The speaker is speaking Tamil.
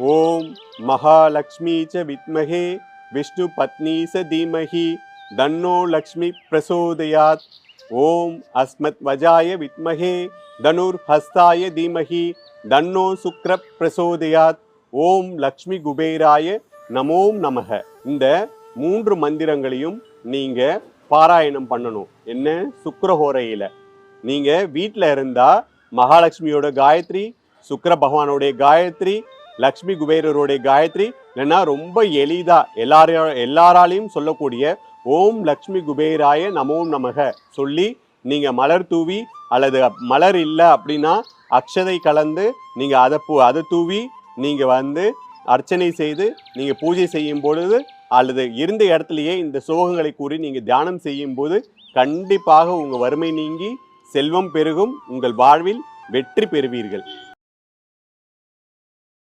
ஓம் மகாலட்சுமி ச வித்மஹே விஷ்ணு பத்னி ச தீமஹி தன்னோ லக்ஷ்மி பிரசோதயாத். ஓம் அஸ்மத் வஜாய வித்மஹே தனுர் ஹஸ்தாய தீமஹி தன்னோ சுக்ர பிரசோதயாத். ஓம் லக்ஷ்மி குபேராய நமோம் நமக. இந்த 3 மந்திரங்களையும் நீங்க பாராயணம் பண்ணணும். என்ன? சுக்கிரஹோரையில. நீங்க வீட்டில் இருந்தா மகாலட்சுமியோட காயத்ரி, சுக்கிர பகவானுடைய காயத்ரி, லக்ஷ்மி குபேரருடைய காயத்ரி, இல்லைன்னா ரொம்ப எளிதா எல்லாராலையும் சொல்லக்கூடிய ஓம் லக்ஷ்மி குபேராய நமோம் நமக சொல்லி நீங்க மலர் தூவி, அல்லது மலர் இல்லை அப்படின்னா அக்ஷதை கலந்து நீங்க அதை தூவி நீங்க அர்ச்சனை செய்து நீங்க பூஜை செய்யும் பொழுது, அல்லது இருந்த இடத்துலயே இந்த ஸ்லோகங்களை கூறி நீங்க தியானம் செய்யும் போது கண்டிப்பாக உங்க வறுமை நீங்கி செல்வம் பெருகும், உங்கள் வாழ்வில் வெற்றி பெறுவீர்கள்.